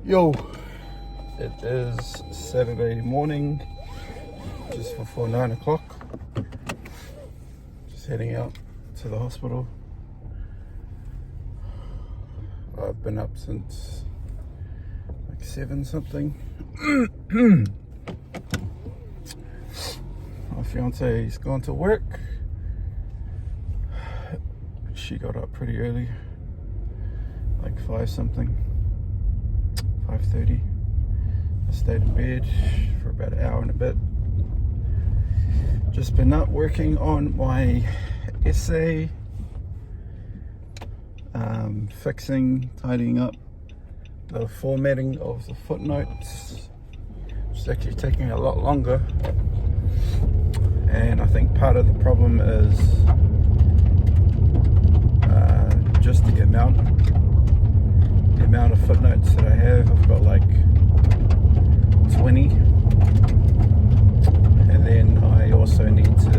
Yo, it is Saturday morning, just before 9 o'clock. Just heading out to the hospital. I've been up since like 7 something. My fiance's gone to work. She got up pretty early, like 5 something. 5:30. I stayed in bed for about an hour and a bit. Just been up working on my essay, fixing, tidying up the formatting of the footnotes, which is actually taking a lot longer. And I think part of the problem is just the amount of footnotes that I have. I've got like 20, and then I also need to,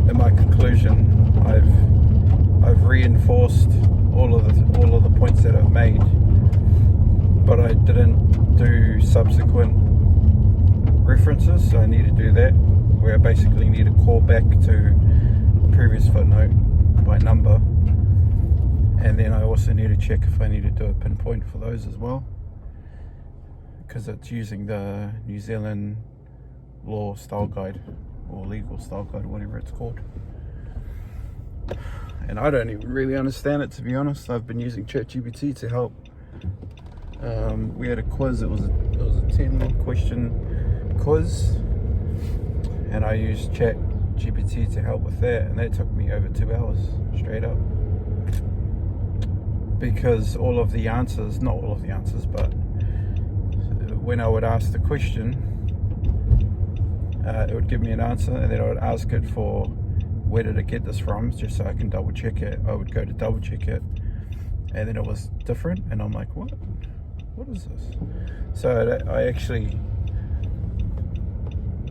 in my conclusion, I've reinforced all of the points that I've made, but I didn't do subsequent references, so I need to do that, where I basically need to call back to the previous footnote by number. And then I also need to check if I need to do a pinpoint for those as well, because it's using the New Zealand law style guide or legal style guide, whatever it's called. And I don't even really understand it, to be honest. I've been using ChatGPT to help. We had a quiz. It was a 10 question quiz, and I used ChatGPT to help with that, and that took me over 2 hours straight up. Because all of the answers, not all of the answers, but when I would ask the question, it would give me an answer, and then I would ask it for where did it get this from, just so I can double check it. I would go to double check it, and then it was different, and I'm like, what is this? So I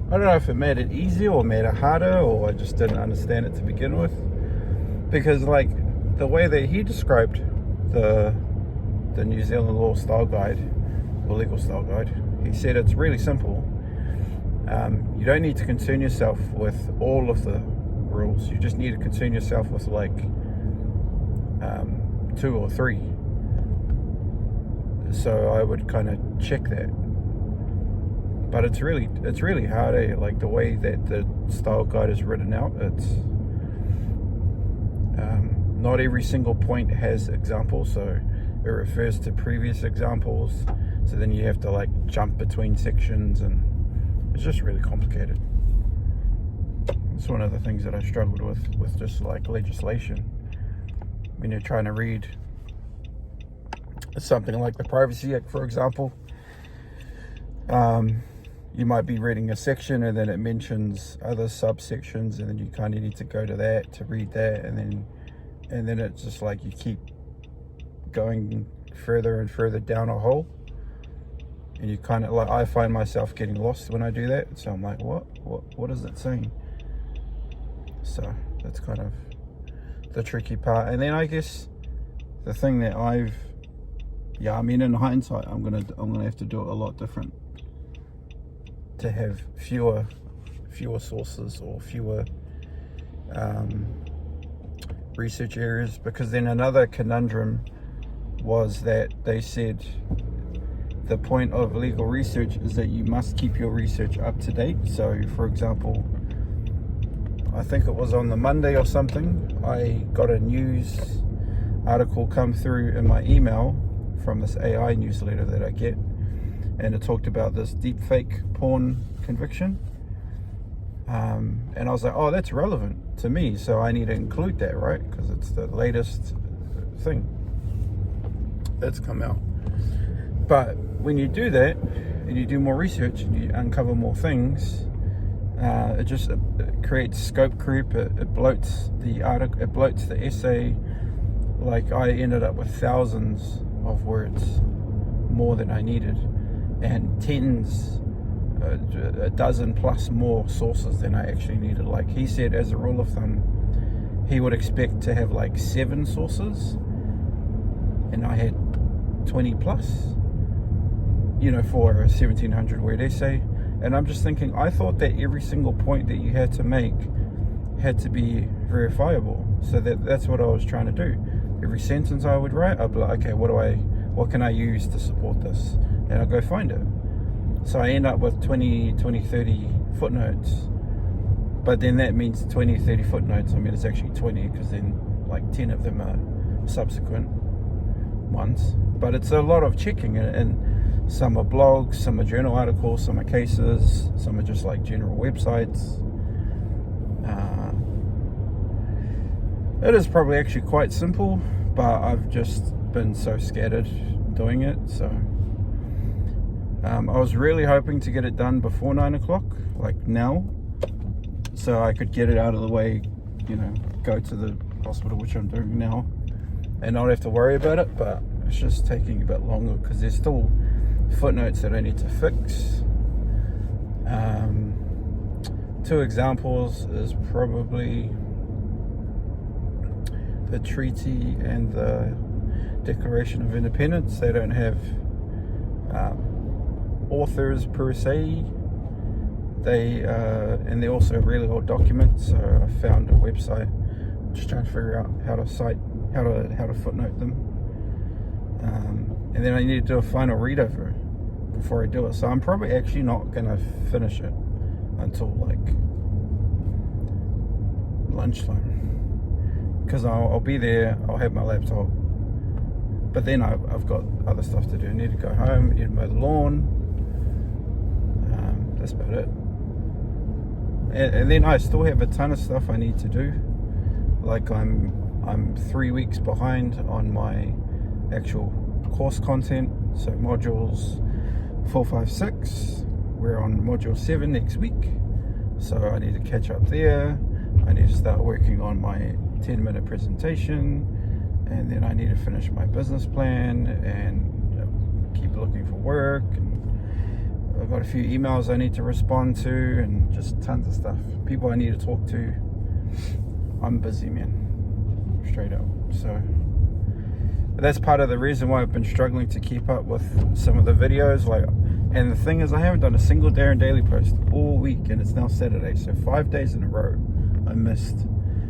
don't know if it made it easier or made it harder, or I just didn't understand it to begin with, because like the way that he described the New Zealand law style guide or legal style guide, he said it's really simple. You don't need to concern yourself with all of the rules. You just need to concern yourself with like 2 or 3. So I would kind of check that, but it's really hard, like the way that the style guide is written out. It's not every single point has examples, so it refers to previous examples, so then you have to like jump between sections, and it's just really complicated. It's one of the things that I struggled with just like legislation. When you're trying to read something like the Privacy Act, for example, you might be reading a section and then it mentions other subsections, and then you kind of need to go to that to read that, and then it's just like you keep going further and further down a hole, and you kind of like, I find myself getting lost when I do that. So I'm like, what is it saying? So that's kind of the tricky part. And then I guess the thing that in hindsight, I'm gonna have to do it a lot different, to have fewer sources or fewer research areas. Because then another conundrum was that they said the point of legal research is that you must keep your research up to date. So for example, I think it was on the Monday or something, I got a news article come through in my email from this AI newsletter that I get, and it talked about this deepfake porn conviction, and I was like, oh, that's relevant to me, so I need to include that, right? Because it's the latest thing that's come out. But when you do that and you do more research and you uncover more things, it creates scope creep. It bloats the article, it bloats the essay. Like I ended up with thousands of words more than I needed, and a dozen plus more sources than I actually needed. Like he said, as a rule of thumb, he would expect to have like 7 sources, and I had 20 plus. you know, for a 1700 word essay. And I'm just thinking, I thought that every single point that you had to make had to be verifiable. So that's what I was trying to do. Every sentence I would write, I'd be like, okay, what can I use to support this? And I'll go find it. So I end up with 20, 30 footnotes. But then that means 20, 30 footnotes. I mean, it's actually 20 because then like 10 of them are subsequent ones. But it's a lot of checking, and some are blogs, some are journal articles, some are cases, some are just like general websites. It is probably actually quite simple, but I've just been so scattered doing it. So I was really hoping to get it done before 9 o'clock, like now, so I could get it out of the way, you know, go to the hospital, which I'm doing now, and not have to worry about it. But it's just taking a bit longer because there's still footnotes that I need to fix. 2 examples is probably the treaty and the Declaration of Independence. They don't have authors per se. And they're also really old documents. So I found a website. I'm just trying to figure out how to footnote them. And then I need to do a final read over before I do it. So I'm probably actually not gonna finish it until like lunchtime, because I'll be there, I'll have my laptop, but then I've got other stuff to do. I need to go home, I need to mow the lawn. That's about it. And then I still have a ton of stuff I need to do. Like I'm 3 weeks behind on my actual course content. So modules 4, 5, 6. We're on module 7 next week. So I need to catch up there. I need to start working on my 10-minute presentation, and then I need to finish my business plan and keep looking for work. And I've got a few emails I need to respond to, and just tons of stuff. People I need to talk to. I'm busy, man. Straight up. So that's part of the reason why I've been struggling to keep up with some of the videos. And the thing is, I haven't done a single Darren Daily post all week, and it's now Saturday. So 5 days in a row I missed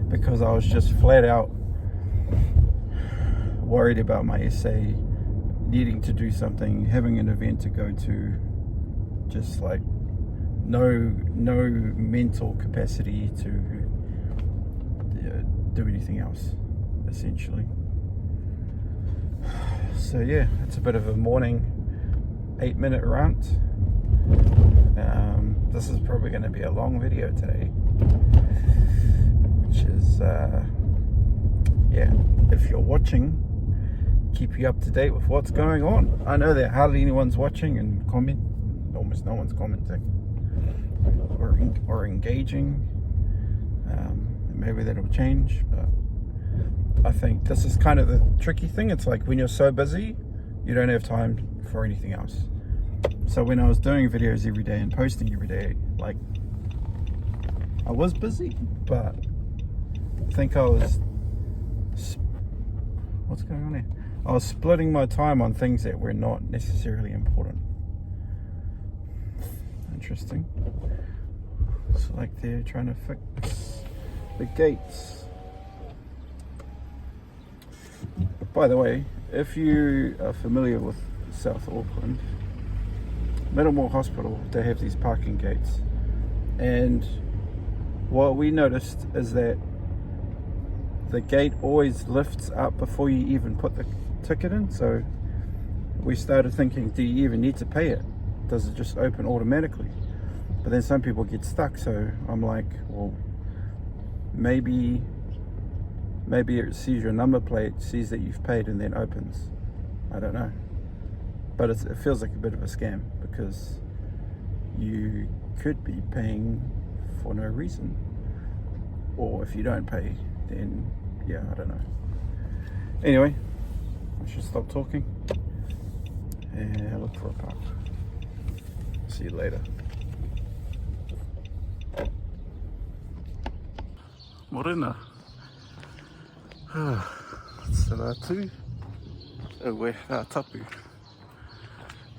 because I was just flat out worried about my essay, needing to do something, having an event to go to, just like no mental capacity to do anything else, essentially. So yeah, it's a bit of a morning 8-minute rant. This is probably going to be a long video today, which is yeah, if you're watching, keep you up to date with what's going on. I know that hardly anyone's watching and almost no one's commenting or engaging. Maybe that'll change, but I think this is kind of the tricky thing. It's like when you're so busy, you don't have time for anything else. So when I was doing videos every day and posting every day, like, I was busy, but I think I was, what's going on here? I was splitting my time on things that were not necessarily important. Interesting. It's like they're trying to fix the gates. By the way, if you are familiar with South Auckland, Middlemore Hospital, they have these parking gates, and what we noticed is that the gate always lifts up before you even put the ticket in. So we started thinking, do you even need to pay it? Does it just open automatically? But then some people get stuck, so I'm like, well, maybe it sees your number plate, sees that you've paid, and then opens. I don't know. But it feels like a bit of a scam, because you could be paying for no reason. Or if you don't pay, then, yeah, I don't know. Anyway, I should stop talking and look for a park. See you later. Morena. Sera atu, e we rā tapu.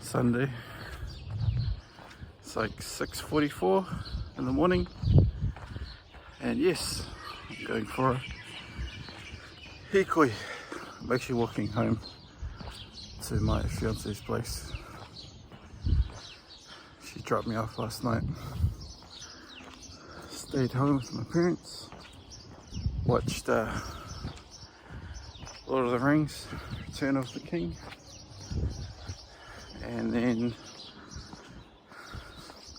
Sunday. It's like 6:44 in the morning, and yes, I'm going for a hikoi. I'm actually walking home to my fiance's place. She dropped me off last night. Stayed home with my parents, watched Lord of the Rings, Return of the King, and then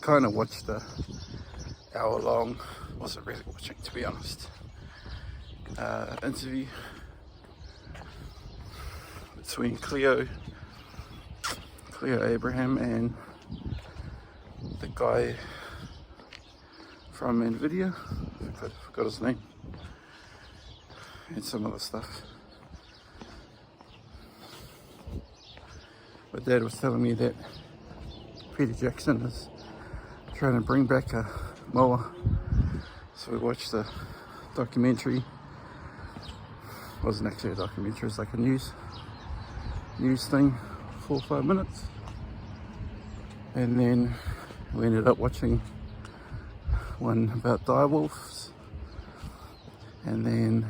kind of watched the hour-long, wasn't really watching to be honest, interview between Cleo Abraham and the guy from NVIDIA, I forgot his name, and some other stuff. My dad was telling me that Peter Jackson is trying to bring back a mower, so we watched the documentary. It wasn't actually a documentary, it was like a news thing, 4 or 5 minutes, and then we ended up watching one about direwolves, and then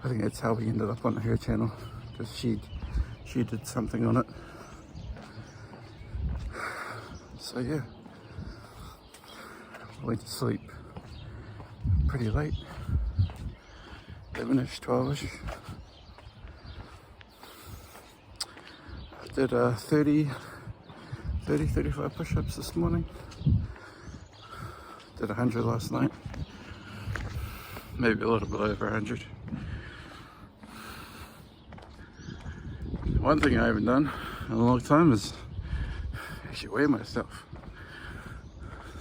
I think that's how we ended up on her channel, because she did something on it. So yeah, went to sleep pretty late, 11ish, 12ish. I did 35 push-ups this morning. Did 100 last night, maybe a little bit over 100. One thing I haven't done in a long time is actually weigh myself.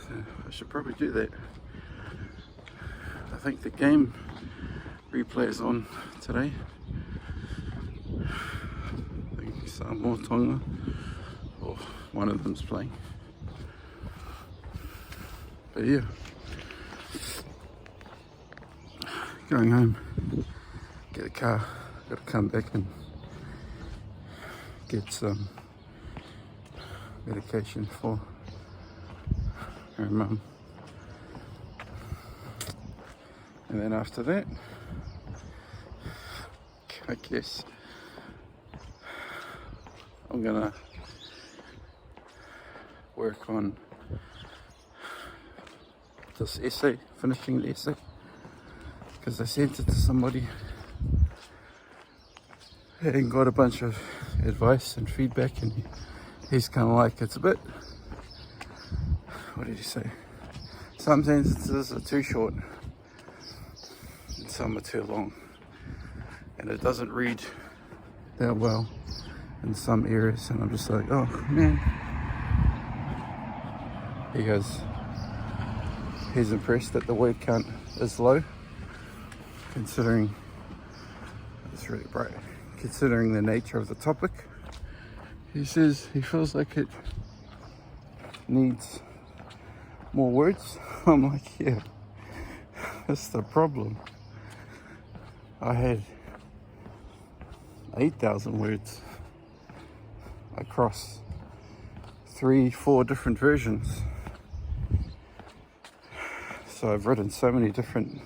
So I should probably do that. I think the game replay is on today. I think Samoa Tonga, or one of them's playing. But yeah, going home, get a car, gotta come back and get some medication for her mum. And then after that, I guess I'm gonna work on this essay, finishing the essay, because I sent it to somebody and got a bunch of advice and feedback, and he's kind of like, it's a bit, what did he say, some sentences are too short and some are too long, and it doesn't read that well in some areas. And I'm just like, oh man. He goes, he's impressed that the word count is low, considering it's really bright, considering the nature of the topic. He says he feels like it needs more words. I'm like, yeah, that's the problem. I had 8,000 words across 3-4 different versions. So I've written so many different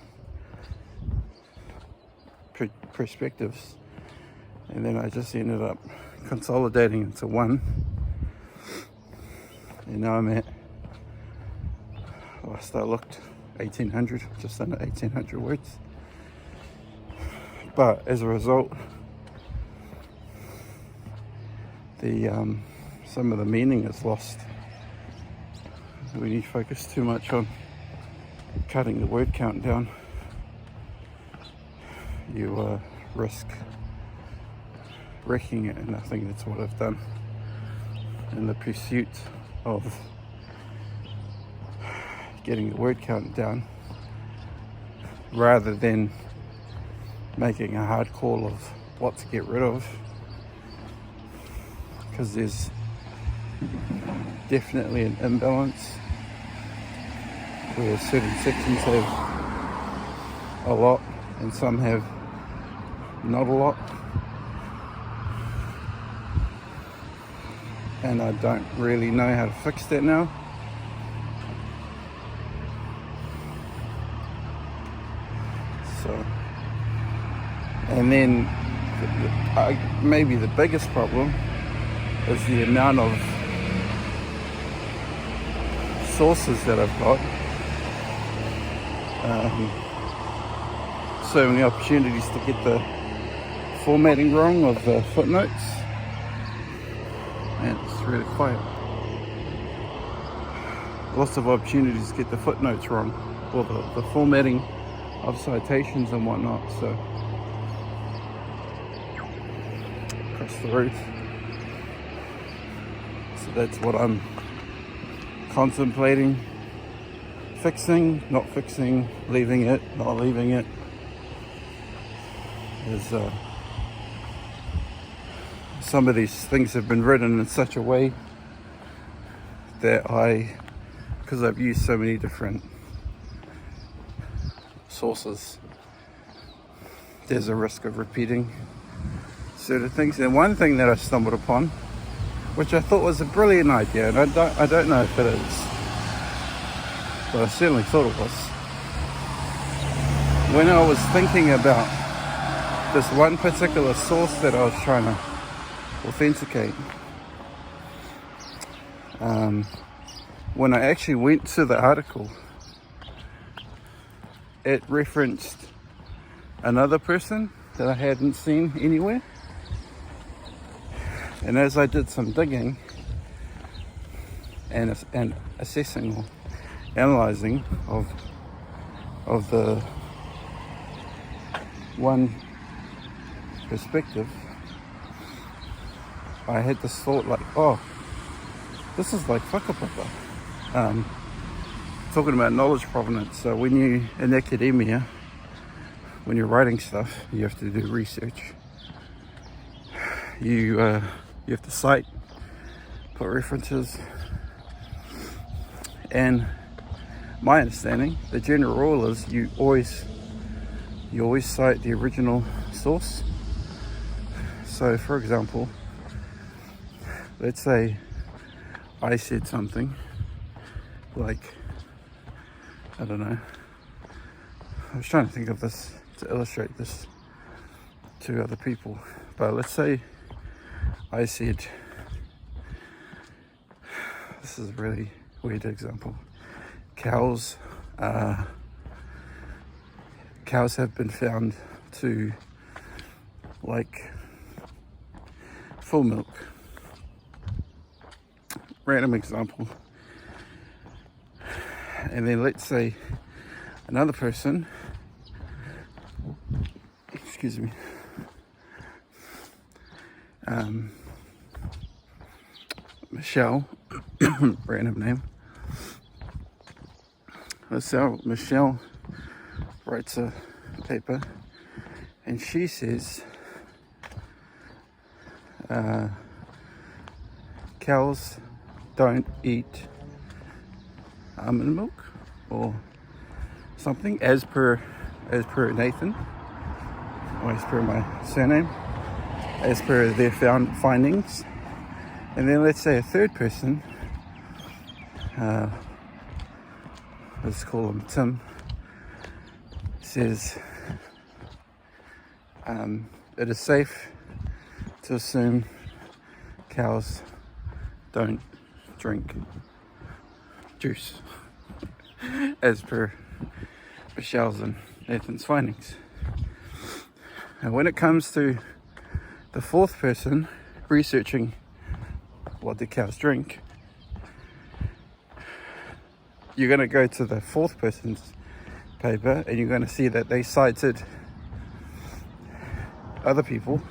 perspectives, and then I just ended up consolidating into one, and now I'm at, last I looked, 1,800, just under 1,800 words. But as a result, the some of the meaning is lost. We need to focus too much on cutting the word count down. You risk wrecking it, and I think that's what I've done in the pursuit of getting the word count down, rather than making a hard call of what to get rid of, because there's definitely an imbalance where certain sections have a lot and some have not a lot. and I don't really know how to fix that now. So, and then maybe the biggest problem is the amount of sources that I've got. So many opportunities to get the formatting wrong of the footnotes, and it's really quiet. Lots of opportunities to get the footnotes wrong, or the formatting of citations and whatnot. So across the road. So that's what I'm contemplating fixing, not fixing, leaving it, not leaving it. Is some of these things have been written in such a way that because I've used so many different sources, there's a risk of repeating certain things. And one thing that I stumbled upon, which I thought was a brilliant idea, and I don't know if it is, but I certainly thought it was. When I was thinking about this one particular source that I was trying to authenticate, when I actually went to the article, it referenced another person that I hadn't seen anywhere. And as I did some digging and assessing or analysing of the one perspective, I had this thought like, oh, this is like whakapapa. Talking about knowledge provenance. So when you, in academia, when you're writing stuff, you have to do research. You have to cite, put references, and my understanding, the general rule is you always cite the original source. So for example, let's say I said something like, I don't know, I was trying to think of this to illustrate this to other people, but let's say I said, this is a really weird example, cows have been found to like full milk. Random example. And then let's say another person, excuse me, Michelle, random name. So Michelle writes a paper and she says cows don't eat almond milk or something, as per Nathan, or as per my surname, as per their findings. And then let's say a third person, let's call him Tim, says it is safe to assume cows don't drink juice, as per Michelle's and Nathan's findings. And when it comes to the fourth person researching what the cows drink, you're going to go to the fourth person's paper and you're going to see that they cited other people.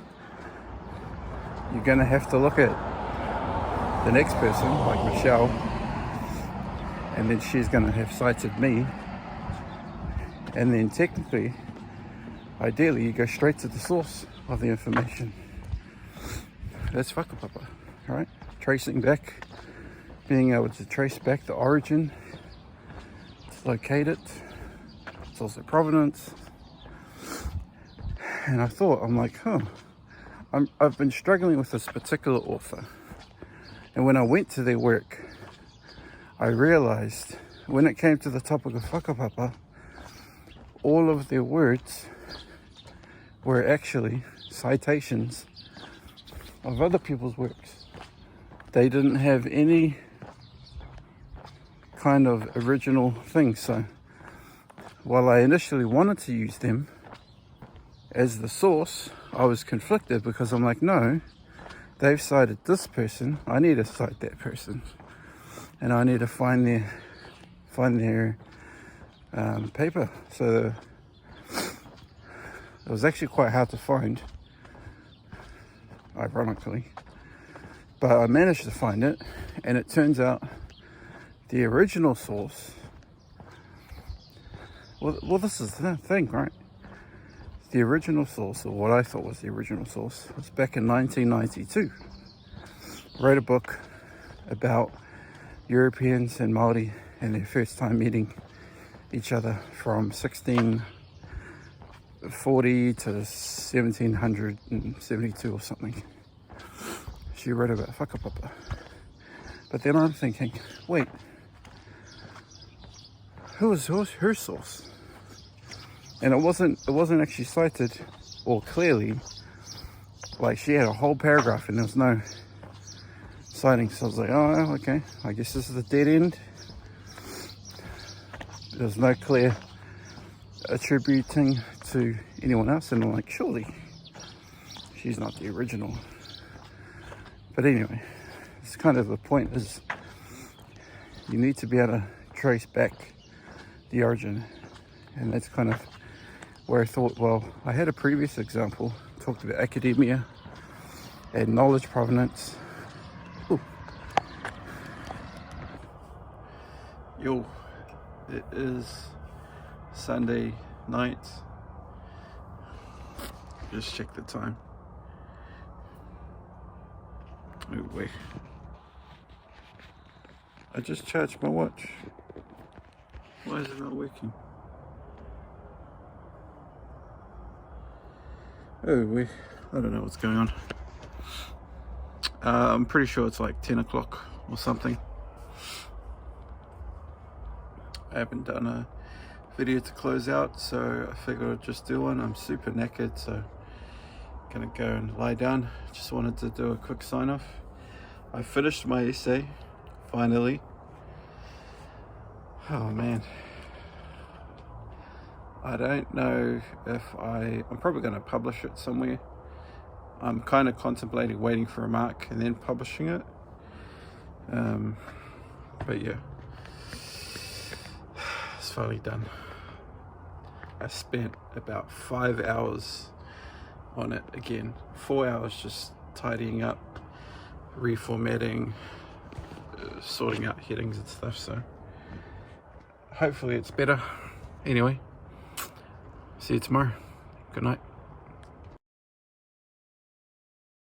You're going to have to look at the next person, like Michelle, and then she's going to have cited me, and then technically, ideally, you go straight to the source of the information. That's whakapapa, right? Tracing back, being able to trace back the origin, to locate it. It's also provenance. And I'm like, I've been struggling with this particular author, And when I went to their work, I realized when it came to the topic of whakapapa, all of their words were actually citations of other people's works. They didn't have any kind of original thing. So while I initially wanted to use them as the source, I was conflicted because I'm like, no, they've cited this person, I need to cite that person, and I need to find their paper. So it was actually quite hard to find, ironically, but I managed to find it, and it turns out the original source, well this is the thing, right? The original source, or what I thought was the original source, was back in 1992. Wrote a book about Europeans and Māori and their first time meeting each other from 1640 to 1772 or something. She wrote about whakapapa. But then I'm thinking, wait, who was her source? And it wasn't actually cited, or clearly, like she had a whole paragraph and there was no citing. So I was like, oh, okay, I guess this is the dead end. There's no clear attributing to anyone else, and I'm like, surely she's not the original. But anyway, it's kind of the point, is you need to be able to trace back the origin. And that's kind of where I thought, well, I had a previous example, talked about academia and knowledge provenance. Ooh. Yo, it is Sunday night. Just check the time. Oh wait, I just charged my watch. Why is it not working? Oh wait, I don't know what's going on. I'm pretty sure it's like 10 o'clock or something. I haven't done a video to close out, so I figured I'd just do one. I'm super knackered, so gonna go and lie down. Just wanted to do a quick sign off. I finished my essay, finally. Oh man, I don't know if I'm probably going to publish it somewhere. I'm kind of contemplating waiting for a mark and then publishing it. But yeah, it's finally done. I spent about 5 hours on it again. 4 hours just tidying up, reformatting, sorting out headings and stuff. So hopefully it's better. Anyway, see you tomorrow. Good night.